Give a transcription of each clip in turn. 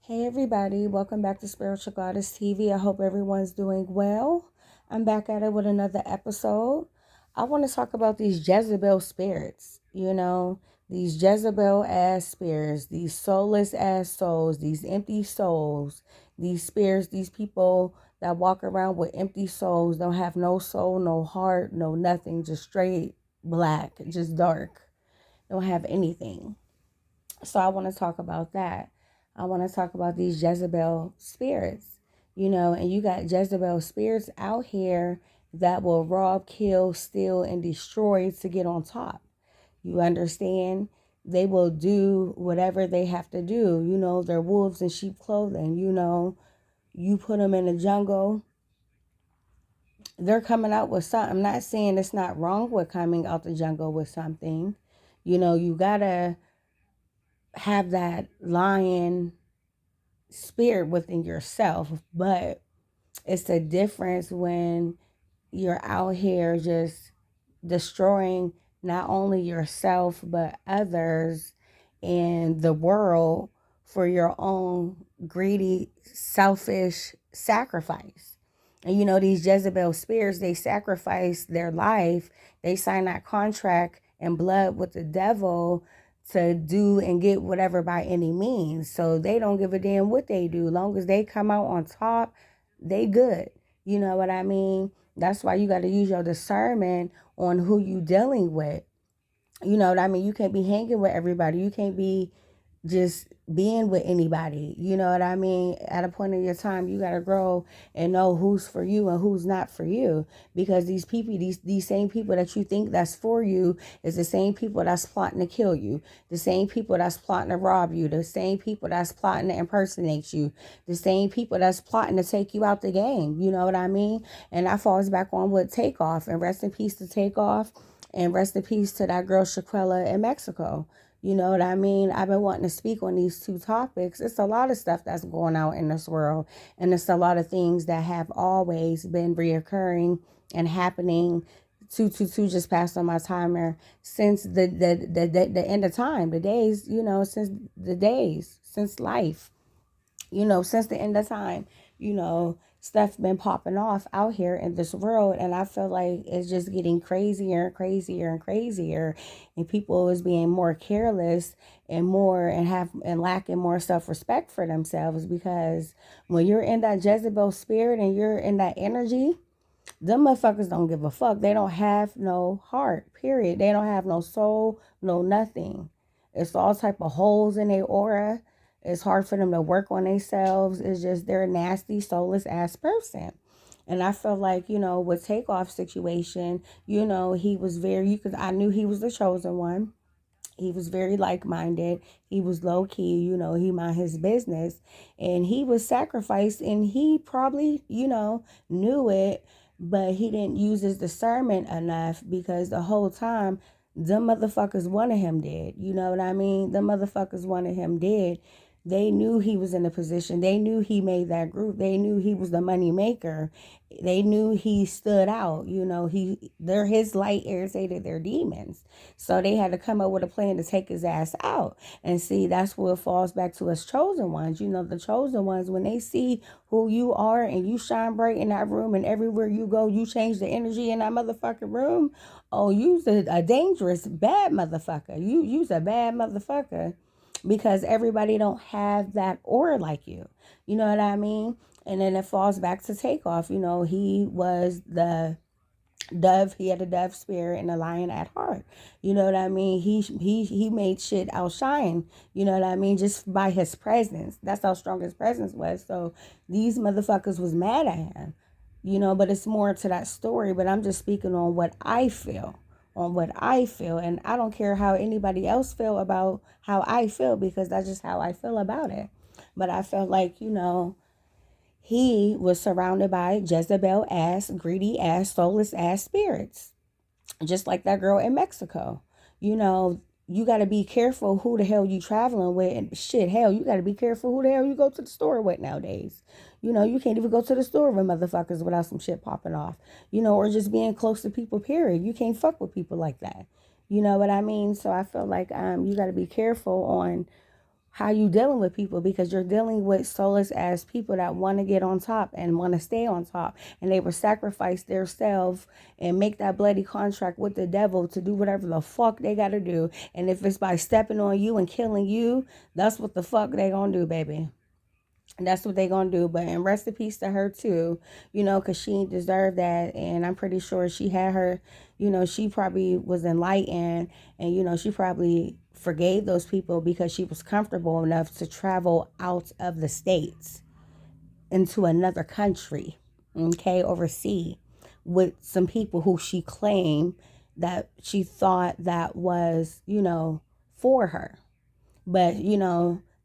Hey everybody, welcome back to Spiritual Goddess TV. I hope everyone's doing well. I'm back at it with another episode. I want to talk about these Jezebel spirits, these Jezebel ass spirits, these soulless ass souls, these empty souls, these spirits, these people that walk around with empty souls, don't have no soul, no heart, no nothing, just straight black, just dark, don't have anything. So I want to talk about that. I want to talk about these Jezebel spirits, and you got Jezebel spirits out here that will rob, kill, steal, and destroy to get on top. You understand? They will do whatever they have to do. They're wolves in sheep clothing. You put them in the jungle, they're coming out with something. I'm not saying it's not wrong with coming out the jungle with something. You gotta have that lion spirit within yourself, but it's a difference when you're out here just destroying not only yourself but others and the world for your own greedy, selfish sacrifice. And these Jezebel spirits, they sacrifice their life. They sign that contract in blood with the devil to do and get whatever by any means. So they don't give a damn what they do. Long as they come out on top, they good. You know what I mean? That's why you got to use your discernment on who you dealing with. You know what I mean? You can't be hanging with everybody. You can't be just being with anybody. You know what I mean? At a point in your time, you got to grow and know who's for you and who's not for you. Because these people, these same people that you think that's for you is the same people that's plotting to kill you. The same people that's plotting to rob you. The same people that's plotting to impersonate you. The same people that's plotting to take you out the game. You know what I mean? And that falls back on with Takeoff. And rest in peace to Takeoff. And rest in peace to that girl Shaquella in Mexico. You know what I mean? I've been wanting to speak on these two topics. It's a lot of stuff that's going out in this world. And it's a lot of things that have always been reoccurring and happening. 222 just passed on my timer since the end of time. The days, since life, since the end of time, stuff been popping off out here in this world. And I feel like it's just getting crazier and crazier and crazier. And people is being more careless and more and lacking more self-respect for themselves, because when you're in that Jezebel spirit and you're in that energy, them motherfuckers don't give a fuck. They don't have no heart, period. They don't have no soul, no nothing. It's all type of holes in their aura. It's hard for them to work on themselves. It's just they're a nasty, soulless ass person. And I felt like, with Takeoff situation, he was very, because I knew he was the chosen one. He was very like-minded. He was low-key, he mind his business. And he was sacrificed, and he probably, knew it, but he didn't use his discernment enough, because the whole time, them motherfuckers wanted him dead. You know what I mean? The motherfuckers wanted him dead. They knew he was in a position. They knew he made that group. They knew he was the money maker. They knew he stood out. They're his light irritated their demons. So they had to come up with a plan to take his ass out. And see, that's where it falls back to us chosen ones. The chosen ones, when they see who you are and you shine bright in that room, and everywhere you go, you change the energy in that motherfucking room. Oh, you's a dangerous, bad motherfucker. You's a bad motherfucker, because everybody don't have that aura like you. You know what I mean? And then it falls back to Takeoff. He was the dove. He had a dove spirit and a lion at heart. You know what I mean? He made shit outshine. You know what I mean? Just by his presence. That's how strong his presence was. So these motherfuckers was mad at him. But it's more to that story. But I'm just speaking on what I feel. And I don't care how anybody else feel about how I feel, because that's just how I feel about it. But I felt like, he was surrounded by Jezebel ass, greedy ass, soulless ass spirits, just like that girl in Mexico. You got to be careful who the hell you traveling with, and shit, hell, you got to be careful who the hell you go to the store with nowadays. You can't even go to the store with motherfuckers without some shit popping off, or just being close to people, period. You can't fuck with people like that. You know what I mean? So I feel like you got to be careful on how you dealing with people, because you're dealing with soulless as people that want to get on top and want to stay on top, and they will sacrifice their self and make that bloody contract with the devil to do whatever the fuck they got to do. And if it's by stepping on you and killing you, that's what the fuck they gonna do, baby. That's what they gonna do. But in rest in peace to her too, because she ain't deserve that. And I'm pretty sure she had her, she probably was enlightened, and she probably forgave those people because she was comfortable enough to travel out of the states into another country, okay, overseas, with some people who she claimed that she thought that was, for her. But,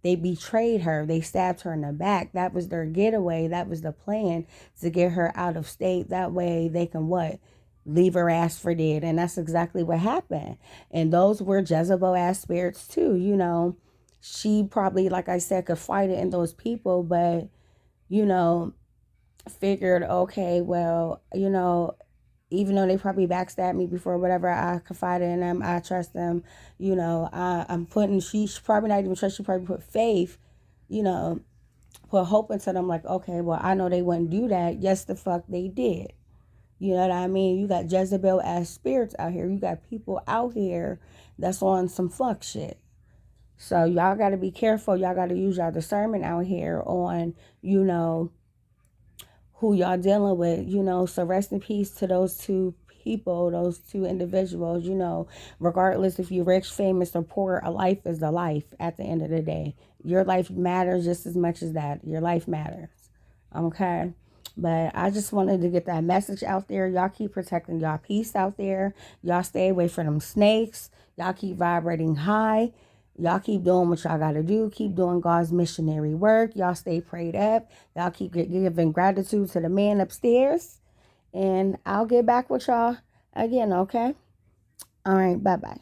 they betrayed her. They stabbed her in the back. That was their getaway. That was the plan, to get her out of state. That way they can what? Leave her ass for dead. And that's exactly what happened. And those were Jezebel ass spirits too. She probably, like I said, could fight it in those people, but, figured, okay, well, even though they probably backstabbed me before, whatever, I confided in them, I trust them, I'm putting, she probably not even trust, she probably put faith, put hope into them, like, okay, well, I know they wouldn't do that. Yes, the fuck they did. You know what I mean? You got Jezebel ass spirits out here. You got people out here that's on some fuck shit. So y'all got to be careful. Y'all got to use your discernment out here on, who y'all dealing with, so rest in peace to those two people, those two individuals, regardless if you're rich, famous, or poor, a life is a life at the end of the day. Your life matters just as much as that. Your life matters. Okay? But I just wanted to get that message out there. Y'all keep protecting y'all peace out there. Y'all stay away from them snakes. Y'all keep vibrating high. Y'all keep doing what y'all got to do. Keep doing God's missionary work. Y'all stay prayed up. Y'all keep giving gratitude to the man upstairs. And I'll get back with y'all again, okay? All right, bye-bye.